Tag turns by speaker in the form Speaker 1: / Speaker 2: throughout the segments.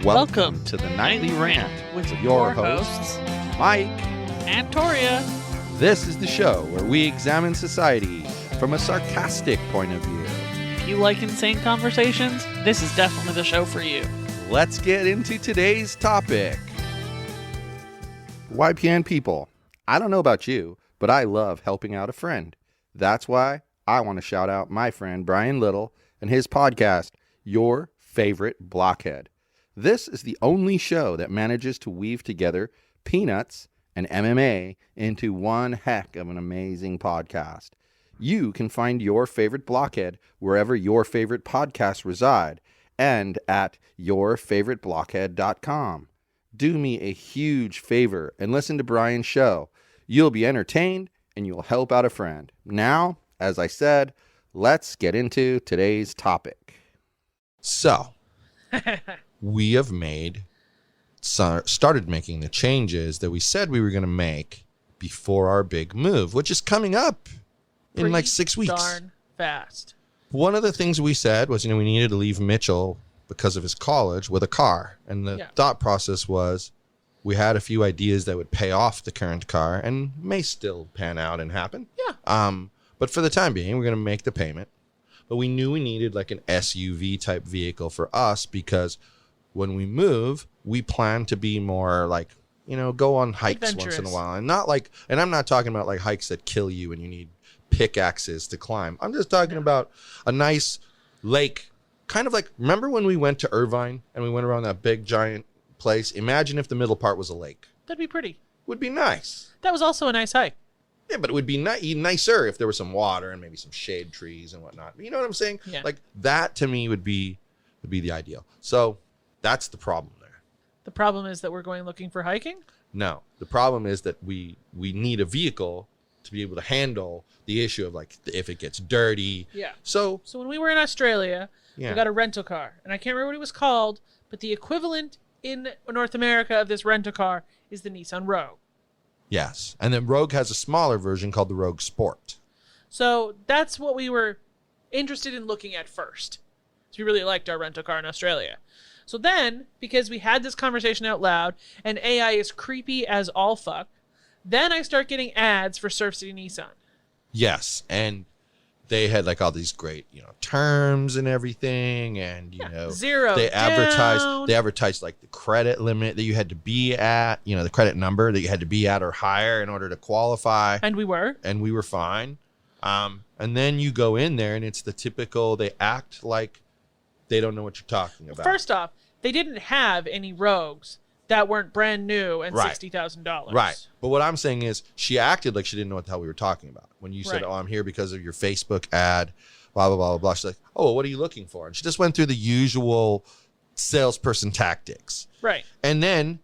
Speaker 1: Welcome to the Nightly Rant
Speaker 2: with
Speaker 1: your hosts, Mike
Speaker 2: and Torya.
Speaker 1: This is the show where we examine society from a sarcastic point of view.
Speaker 2: If you like insane conversations, this is definitely the show for you.
Speaker 1: Let's get into today's topic. YPN people, I don't know about you, but I love helping out a friend. That's why I want to shout out my friend Brian Little and his podcast, Your Favorite Blockhead. This is the only show that manages to weave together peanuts and MMA into one heck of an amazing podcast. You can find Your Favorite Blockhead wherever your favorite podcasts reside and at yourfavoriteblockhead.com. Do me a huge favor and listen to Brian's show. You'll be entertained and you'll help out a friend. Now, as I said, let's get into today's topic. So, we have started making the changes that we said we were going to make before our big move, which is coming up in like 6 weeks.
Speaker 2: Darn fast.
Speaker 1: One of the things we said was, we needed to leave Mitchell because of his college with a car. And the thought process was we had a few ideas that would pay off the current car and may still pan out and happen.
Speaker 2: Yeah.
Speaker 1: But for the time being, we're going to make the payment. But we knew we needed like an SUV type vehicle for us because when we move, we plan to be more like, go on hikes once in a while. And not like, and I'm not talking about like hikes that kill you and you need pickaxes to climb. I'm just talking about a nice lake. Kind of like, remember when we went to Irvine and we went around that big giant place? Imagine if the middle part was a lake.
Speaker 2: That'd be pretty.
Speaker 1: Would be nice.
Speaker 2: That was also a nice hike.
Speaker 1: Yeah, but it would be nicer if there was some water and maybe some shade trees and whatnot. You know what I'm saying?
Speaker 2: Yeah.
Speaker 1: Like that to me would be the ideal. So that's the problem there.
Speaker 2: The problem is that we're going looking for hiking?
Speaker 1: No, the problem is that we need a vehicle to be able to handle the issue of like if it gets dirty.
Speaker 2: Yeah.
Speaker 1: So
Speaker 2: when we were in Australia, we got a rental car, and I can't remember what it was called, but the equivalent in North America of this rental car is the Nissan Rogue.
Speaker 1: Yes, and then Rogue has a smaller version called the Rogue Sport.
Speaker 2: So that's what we were interested in looking at first. So we really liked our rental car in Australia. So then, because we had this conversation out loud, and AI is creepy as all fuck, then I start getting ads for Surf City Nissan.
Speaker 1: Yes, and they had like all these great, terms and everything, and
Speaker 2: zero.
Speaker 1: They advertised like the credit limit that you had to be at, the credit number that you had to be at or higher in order to qualify.
Speaker 2: And we were
Speaker 1: fine. And then you go in there and it's the typical, they act like they don't know what you're talking about.
Speaker 2: First off, they didn't have any Rogues that weren't brand new and $60,000.
Speaker 1: Right. But what I'm saying is she acted like she didn't know what the hell we were talking about. When you said, I'm here because of your Facebook ad, blah, blah, blah, blah, blah. She's like, oh, well, what are you looking for? And she just went through the usual salesperson tactics.
Speaker 2: Right.
Speaker 1: And then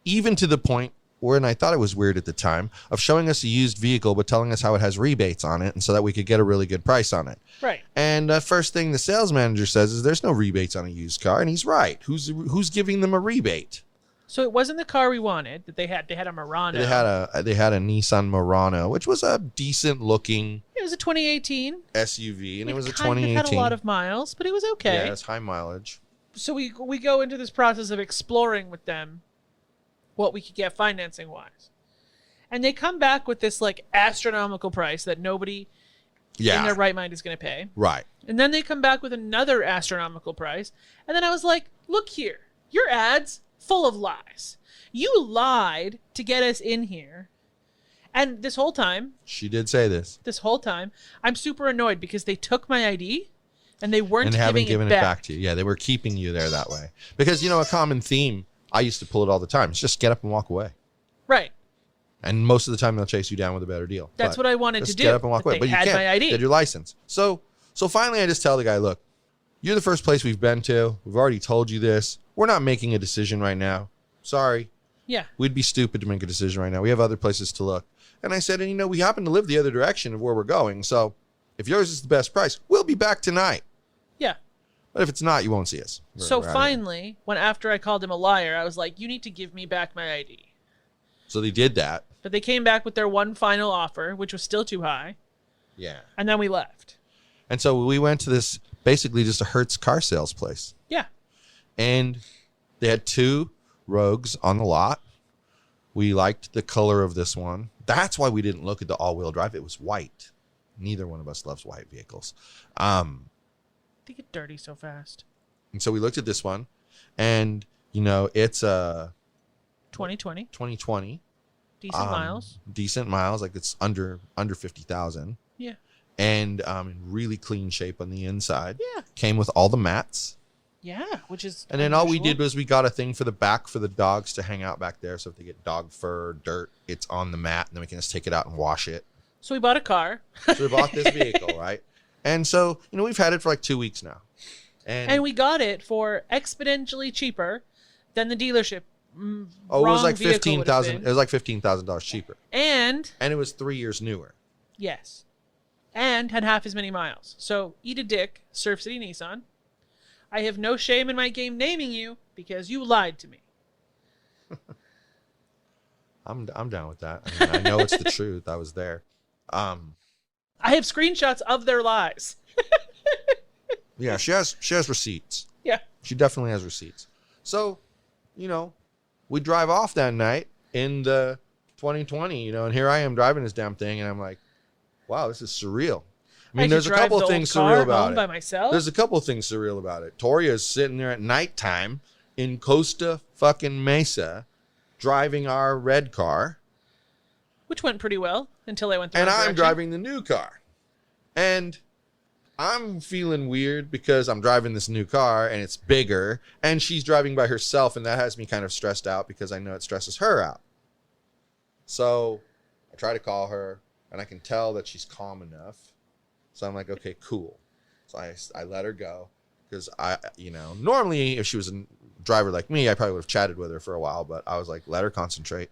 Speaker 1: even to the point where, and I thought it was weird at the time, of showing us a used vehicle but telling us how it has rebates on it and so that we could get a really good price on it.
Speaker 2: Right.
Speaker 1: And the first thing the sales manager says is there's no rebates on a used car. And he's right. Who's giving them a rebate?
Speaker 2: So it wasn't the car we wanted that they had. They had a Murano.
Speaker 1: They had a Nissan Murano, which was a decent looking.
Speaker 2: It was a 2018
Speaker 1: SUV, and it was a
Speaker 2: 2018. It had a lot of miles, but it was okay.
Speaker 1: Yeah, it's high mileage.
Speaker 2: So we go into this process of exploring with them what we could get financing wise, and they come back with this like astronomical price that nobody in their right mind is going to pay.
Speaker 1: Right.
Speaker 2: And then they come back with another astronomical price, and then I was like, "Look here, your ads." Full of lies. You lied to get us in here. And this whole time...
Speaker 1: She did say this.
Speaker 2: This whole time, I'm super annoyed because they took my ID and they weren't
Speaker 1: haven't
Speaker 2: given
Speaker 1: it back to you. Yeah, they were keeping you there that way. Because, a common theme, I used to pull it all the time. It's just get up and walk away.
Speaker 2: Right.
Speaker 1: And most of the time, they'll chase you down with a better deal.
Speaker 2: That's what I wanted to do.
Speaker 1: Get up and walk away.
Speaker 2: But you can't. My ID.
Speaker 1: You had your license. So finally, I just tell the guy, look, you're the first place we've been to. We've already told you this. We're not making a decision right now. Sorry.
Speaker 2: Yeah.
Speaker 1: We'd be stupid to make a decision right now. We have other places to look. And I said, and we happen to live the other direction of where we're going. So if yours is the best price, we'll be back tonight.
Speaker 2: Yeah.
Speaker 1: But if it's not, you won't see us.
Speaker 2: So finally, after I called him a liar, I was like, you need to give me back my ID.
Speaker 1: So they did that.
Speaker 2: But they came back with their one final offer, which was still too high.
Speaker 1: Yeah.
Speaker 2: And then we left.
Speaker 1: And so we went to this basically just a Hertz car sales place.
Speaker 2: Yeah.
Speaker 1: And They had 2 Rogues on the lot. We liked the color of this one. That's why we didn't look at the all-wheel drive. It was white. Neither one of us loves white vehicles.
Speaker 2: They get dirty so fast.
Speaker 1: And so we looked at this one, and it's a
Speaker 2: 2020.
Speaker 1: 2020.
Speaker 2: Decent miles.
Speaker 1: Decent miles, like it's under 50,000.
Speaker 2: Yeah.
Speaker 1: And in really clean shape on the inside.
Speaker 2: Yeah.
Speaker 1: Came with all the mats.
Speaker 2: Yeah, which is
Speaker 1: And then
Speaker 2: unusual.
Speaker 1: all we did was we got a thing for the back for the dogs to hang out back there. So if they get dog fur or dirt, it's on the mat, and then we can just take it out and wash it.
Speaker 2: So we bought a car.
Speaker 1: So we bought this vehicle, right? And so, we've had it for like 2 weeks now.
Speaker 2: And we got it for exponentially cheaper than the dealership.
Speaker 1: It was like $15,000. It was like $15,000 cheaper.
Speaker 2: And
Speaker 1: it was 3 years newer.
Speaker 2: Yes. And had half as many miles. So eat a dick, Surf City Nissan. I have no shame in my game naming you because you lied to me.
Speaker 1: I'm down with that. I know it's the truth. I was there.
Speaker 2: I have screenshots of their lies.
Speaker 1: Yeah, she has receipts.
Speaker 2: Yeah.
Speaker 1: She definitely has receipts. So, we drive off that night in the 2020, and here I am driving this damn thing, and I'm like, wow, this is surreal. I mean, there's a couple of things surreal about it.
Speaker 2: By myself?
Speaker 1: There's a couple of things surreal about it. Torya is sitting there at nighttime in Costa fucking Mesa driving our red car.
Speaker 2: Which went pretty well until I went the
Speaker 1: And
Speaker 2: wrong
Speaker 1: I'm
Speaker 2: direction.
Speaker 1: driving the new car. And I'm feeling weird because I'm driving this new car and it's bigger, and she's driving by herself, and that has me kind of stressed out because I know it stresses her out. So I try to call her, and I can tell that she's calm enough. So I'm like, okay, cool. So I let her go because normally if she was a driver like me, I probably would have chatted with her for a while, but I was like, let her concentrate.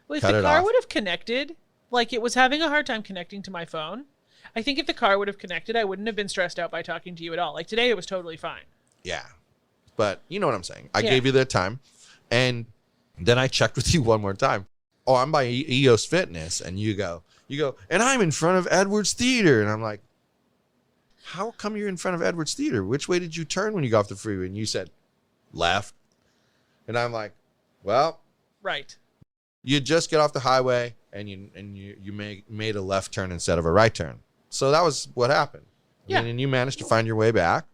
Speaker 2: Well, if the car would have connected, like it was having a hard time connecting to my phone, I think if the car would have connected, I wouldn't have been stressed out by talking to you at all. Like today, it was totally fine.
Speaker 1: Yeah. But you know what I'm saying. I gave you that time. And then I checked with you one more time. Oh, I'm by EOS Fitness. And you go, and I'm in front of Edwards Theater. And I'm like, how come you're in front of Edwards Theater? Which way did you turn when you got off the freeway? And you said, left. And I'm like, well.
Speaker 2: Right.
Speaker 1: You just get off the highway and you made a left turn instead of a right turn. So that was what happened.
Speaker 2: Yeah.
Speaker 1: And you managed to find your way back.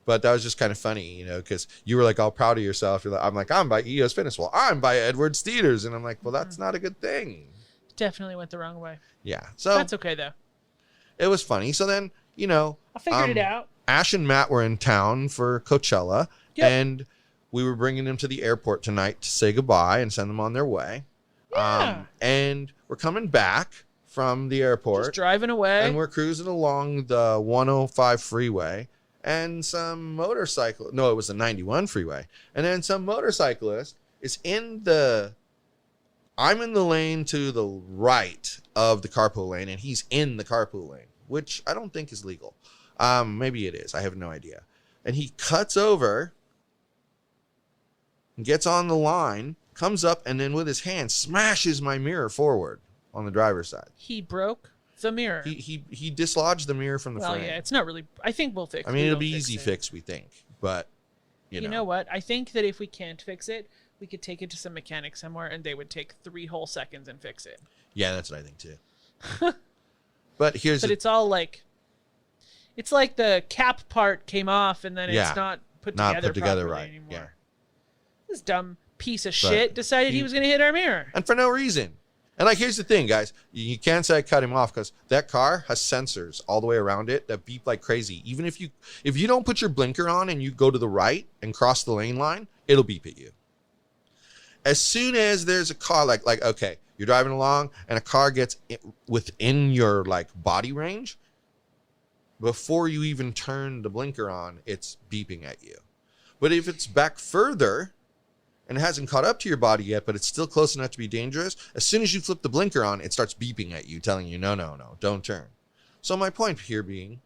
Speaker 1: But that was just kind of funny, because you were like all proud of yourself. You're like, I'm by EOS Fitness. Well, I'm by Edwards Theaters. And I'm like, well, that's not a good thing.
Speaker 2: Definitely went the wrong way.
Speaker 1: Yeah. So
Speaker 2: that's okay, though.
Speaker 1: It was funny. So then,
Speaker 2: I figured it out.
Speaker 1: Ash and Matt were in town for Coachella.
Speaker 2: Yep.
Speaker 1: And we were bringing them to the airport tonight to say goodbye and send them on their way.
Speaker 2: Yeah.
Speaker 1: And we're coming back from the airport.
Speaker 2: Just driving away.
Speaker 1: And we're cruising along the 105 freeway. And some motorcycle. No, it was the 91 freeway. And then some motorcyclist is I'm in the lane to the right of the carpool lane, and he's in the carpool lane, which I don't think is legal. Maybe it is. I have no idea. And he cuts over, gets on the line, comes up, and then with his hand smashes my mirror forward on the driver's side.
Speaker 2: He broke the mirror.
Speaker 1: He dislodged the mirror from the frame.
Speaker 2: Yeah, it's not really. I think we'll fix it.
Speaker 1: I mean, it'll be easy fix, we think. But,
Speaker 2: you know what? I think that if we can't fix it, we could take it to some mechanic somewhere, and they would take 3 whole seconds and fix it.
Speaker 1: Yeah, that's what I think, too. But
Speaker 2: it's all like... It's like the cap part came off, and then it's not put together right anymore. Yeah. This dumb piece of shit decided he was going to hit our mirror.
Speaker 1: And for no reason. And here's the thing, guys. You can't say I cut him off because that car has sensors all the way around it that beep like crazy. Even if you don't put your blinker on and you go to the right and cross the lane line, it'll beep at you. As soon as there's a car, like okay, you're driving along and a car gets within your body range, before you even turn the blinker on, it's beeping at you. But if it's back further and it hasn't caught up to your body yet, but it's still close enough to be dangerous, as soon as you flip the blinker on, it starts beeping at you, telling you, no, don't turn. So my point here being,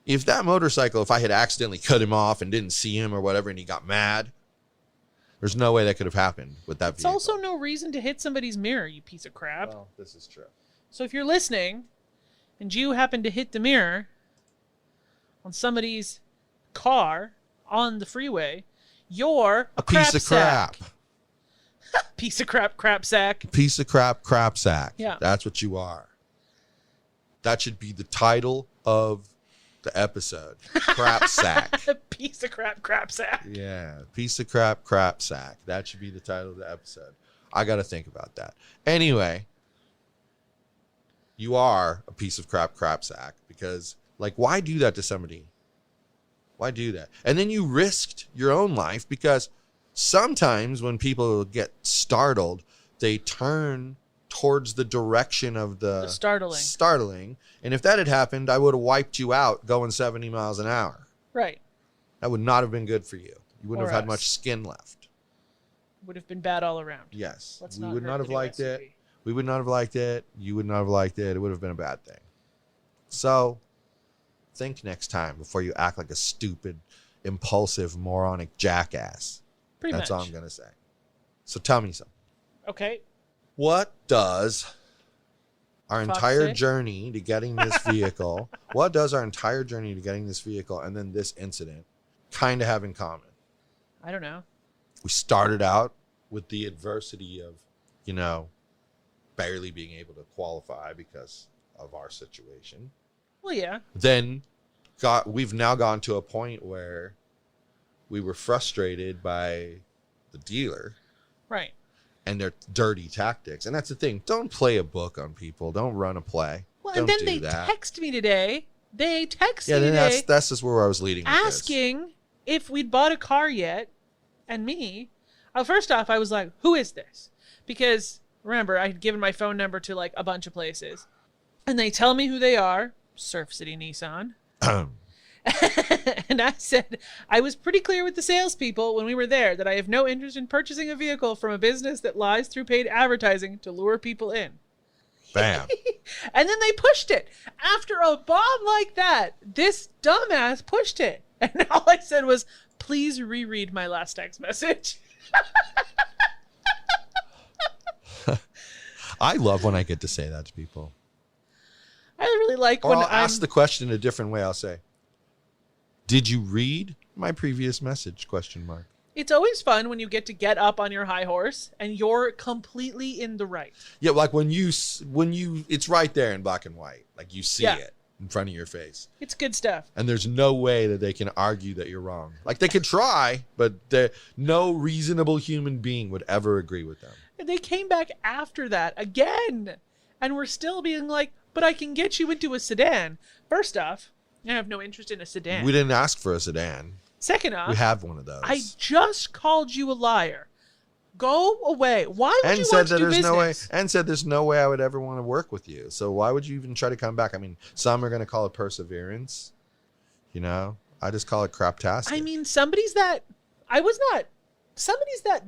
Speaker 1: if that motorcycle, if I had accidentally cut him off and didn't see him or whatever, and he got mad, there's no way that could have happened with that vehicle.
Speaker 2: It's also no reason to hit somebody's mirror, you piece of crap.
Speaker 1: Well, this is true.
Speaker 2: So if you're listening, and you happen to hit the mirror on somebody's car on the freeway, You're a
Speaker 3: piece of crap.
Speaker 2: Piece of crap sack.
Speaker 3: Piece of crap sack.
Speaker 2: Yeah.
Speaker 3: That's what you are. That should be the title of the episode. Crap sack.
Speaker 2: Piece of crap sack.
Speaker 3: Yeah. Piece of crap sack. That should be the title of the episode. I got to think about that. Anyway, you are a piece of crap sack because, like, why do that to somebody? Why do that? And then you risked your own life because sometimes when people get startled, they turn towards the direction of the startling. And if that had happened, I would have wiped you out going 70 miles an hour.
Speaker 2: Right.
Speaker 3: That would not have been good for you. You wouldn't
Speaker 2: Or
Speaker 3: have had
Speaker 2: us.
Speaker 3: much skin left.
Speaker 2: Would have been bad all around.
Speaker 3: Yes.
Speaker 2: Let's
Speaker 3: We
Speaker 2: not
Speaker 3: would
Speaker 2: hurt
Speaker 3: not
Speaker 2: the
Speaker 3: have
Speaker 2: new
Speaker 3: liked it.
Speaker 2: SUV.
Speaker 3: We would not have liked it. You would not have liked it. It would have been a bad thing. So think next time before you act like a stupid, impulsive, moronic jackass. That's all I'm going to say. So tell me something.
Speaker 2: Okay.
Speaker 3: What does our
Speaker 2: Fox
Speaker 3: entire
Speaker 2: say?
Speaker 3: journey to getting this vehicle, and then this incident kind of have in common?
Speaker 2: I don't know.
Speaker 3: We started out with the adversity of, barely being able to qualify because of our situation.
Speaker 2: Well, yeah.
Speaker 3: Then we've now gone to a point where we were frustrated by the dealer.
Speaker 2: Right.
Speaker 3: And their dirty tactics. And that's the thing. Don't play a book on people. Don't run a play.
Speaker 2: Well,
Speaker 3: Don't
Speaker 2: and then
Speaker 3: do
Speaker 2: they
Speaker 3: that.
Speaker 2: text me today. They text
Speaker 3: Yeah,
Speaker 2: me
Speaker 3: then
Speaker 2: today
Speaker 3: that's just where I was leading with this.
Speaker 2: asking if we'd bought a car yet. And me, first off, I was like, who is this? Because, remember, I had given my phone number to, like, a bunch of places. And they tell me who they are. Surf City Nissan. And I said, I was pretty clear with the salespeople when we were there that I have no interest in purchasing a vehicle from a business that lies through paid advertising to lure people in.
Speaker 3: Bam.
Speaker 2: And then they pushed it. After a bomb like that, this dumbass pushed it. And all I said was, please reread my last text message.
Speaker 3: I love when I get to say that to people.
Speaker 2: I really like
Speaker 3: Or
Speaker 2: when
Speaker 3: I'll
Speaker 2: I'm...
Speaker 3: ask the question a different way. I'll say, did you read my previous message? ?
Speaker 2: It's always fun when you get up on your high horse and you're completely in the right.
Speaker 3: Yeah, like when you, it's right there in black and white. Like you see it in front of your face.
Speaker 2: It's good stuff.
Speaker 3: And there's no way that they can argue that you're wrong. Like they could try, but no reasonable human being would ever agree with them.
Speaker 2: And they came back after that again. And we're still being like, but I can get you into a sedan. First off, I have no interest in a sedan.
Speaker 3: We didn't ask for a sedan.
Speaker 2: Second off,
Speaker 3: We have one of those.
Speaker 2: I just called you a liar. Go away. Why would
Speaker 3: and
Speaker 2: you
Speaker 3: said
Speaker 2: want to
Speaker 3: that
Speaker 2: do
Speaker 3: there's
Speaker 2: business?
Speaker 3: no way. And said there's no way I would ever want to work with you. So why would you even try to come back? I mean, some are going to call it perseverance. I just call it craptastic.
Speaker 2: I mean, somebody's that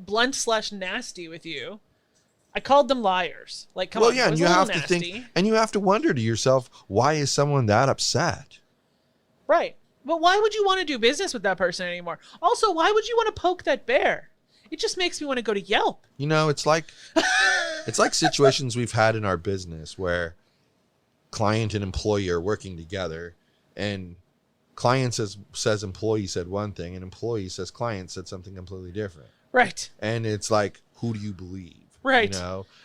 Speaker 2: blunt/nasty with you. I called them liars. Like, come on.
Speaker 3: yeah,
Speaker 2: it
Speaker 3: and
Speaker 2: was
Speaker 3: you
Speaker 2: a little
Speaker 3: have to
Speaker 2: nasty.
Speaker 3: think, and you have to wonder to yourself, why is someone that upset?
Speaker 2: Right. But why would you want to do business with that person anymore? Also, why would you want to poke that bear? It just makes me want to go to Yelp.
Speaker 3: It's like situations we've had in our business where client and employee are working together, and client says employee said one thing, and employee says client said something completely different.
Speaker 2: Right.
Speaker 3: And it's like, who do you believe?
Speaker 2: Right.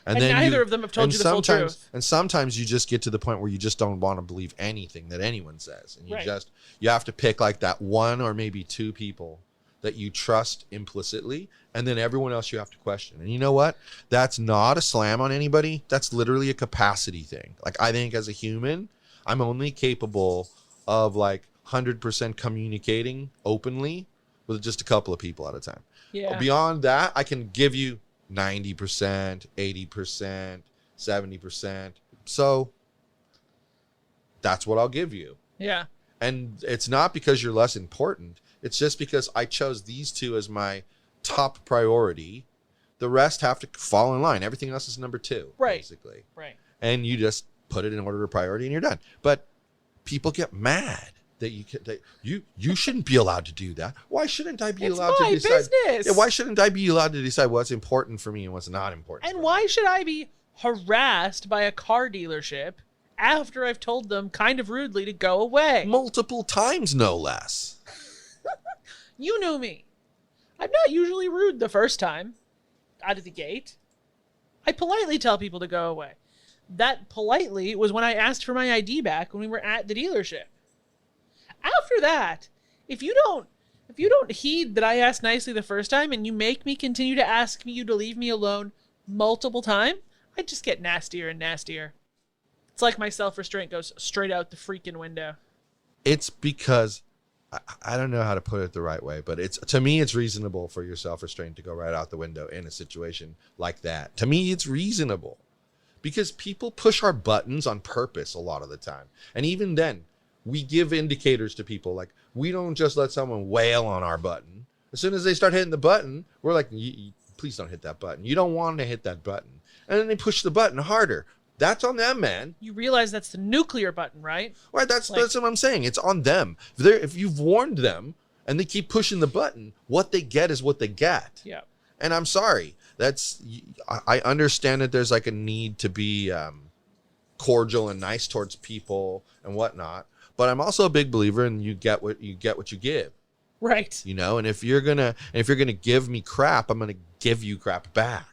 Speaker 2: And
Speaker 3: then
Speaker 2: neither of them have told you the full truth.
Speaker 3: And sometimes you just get to the point where you just don't want to believe anything that anyone says. And you have to pick like that one or maybe two people that you trust implicitly, and then everyone else you have to question. And you know what? That's not a slam on anybody. That's literally a capacity thing. Like, I think as a human, I'm only capable of like 100% communicating openly with just a couple of people at a time.
Speaker 2: Yeah.
Speaker 3: Beyond that, I can give you 90%, 80%, 70%. So that's what I'll give you.
Speaker 2: Yeah.
Speaker 3: And it's not because you're less important. It's just because I chose these two as my top priority. The rest have to fall in line. Everything else is number two, basically.
Speaker 2: Right.
Speaker 3: And you just put it in order of priority and you're done. But people get mad that you shouldn't be allowed to do that. Why shouldn't I be allowed to decide?
Speaker 2: It's my business.
Speaker 3: Yeah, why shouldn't I be allowed to decide what's important for me and what's not important?
Speaker 2: And why should I be harassed by a car dealership after I've told them kind of rudely to go away?
Speaker 3: Multiple times, no less.
Speaker 2: You know me. I'm not usually rude the first time out of the gate. I politely tell people to go away. That politely was when I asked for my ID back when we were at the dealership. After that, if you don't heed that I asked nicely the first time and you make me continue to ask you to leave me alone multiple times, I just get nastier and nastier. It's like my self-restraint goes straight out the freaking window.
Speaker 3: It's because I don't know how to put it the right way, but to me, it's reasonable for your self-restraint to go right out the window in a situation like that. To me, it's reasonable because people push our buttons on purpose a lot of the time. And even then, we give indicators to people. Like, we don't just let someone wail on our button. As soon as they start hitting the button, we're like, please don't hit that button. You don't want to hit that button. And then they push the button harder. That's on them, man.
Speaker 2: You realize that's the nuclear button, right?
Speaker 3: Right, that's what I'm saying. It's on them. If you've warned them and they keep pushing the button, what they get is what they get.
Speaker 2: Yeah.
Speaker 3: And I'm sorry. I understand that there's like a need to be cordial and nice towards people and whatnot, but I'm also a big believer in you get what you give.
Speaker 2: Right.
Speaker 3: You know, and if you're gonna give me crap, I'm gonna give you crap back.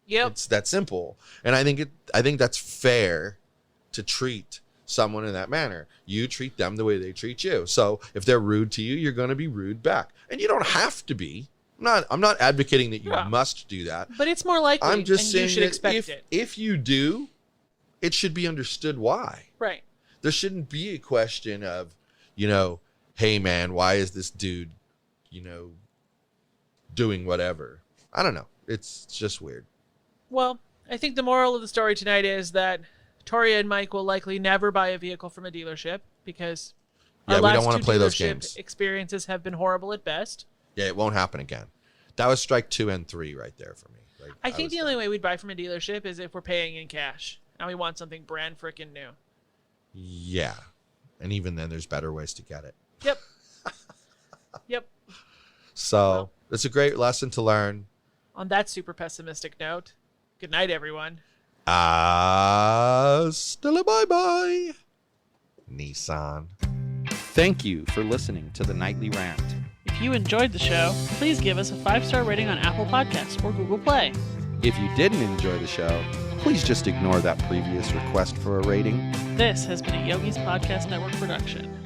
Speaker 2: Yep.
Speaker 3: It's that simple. And I think that's fair to treat someone in that manner. You treat them the way they treat you. So if they're rude to you, you're going to be rude back. And you don't have to be. I'm not advocating that you must do that.
Speaker 2: But it's more likely.
Speaker 3: I'm just saying
Speaker 2: you should expect it.
Speaker 3: If you do, it should be understood why.
Speaker 2: Right.
Speaker 3: There shouldn't be a question of, hey man, why is this dude, doing whatever? I don't know. It's just weird.
Speaker 2: Well, I think the moral of the story tonight is that Torya and Mike will likely never buy a vehicle from a dealership because our
Speaker 3: we don't
Speaker 2: last
Speaker 3: want
Speaker 2: two
Speaker 3: to play those
Speaker 2: dealership
Speaker 3: games.
Speaker 2: Experiences have been horrible at best.
Speaker 3: Yeah, it won't happen again. That was strike 2 and 3 right there for me.
Speaker 2: I think the only way we'd buy from a dealership is if we're paying in cash and we want something brand frickin' new.
Speaker 3: Yeah. And even then, there's better ways to get it.
Speaker 2: Yep. Yep.
Speaker 3: So it's a great lesson to learn.
Speaker 2: On that super pessimistic note, good night, everyone.
Speaker 3: Still a bye-bye. Nissan.
Speaker 1: Thank you for listening to the Nightly Rant.
Speaker 2: If you enjoyed the show, please give us a 5-star rating on Apple Podcasts or Google Play.
Speaker 1: If you didn't enjoy the show, please just ignore that previous request for a rating.
Speaker 2: This has been a Yogi's Podcast Network production.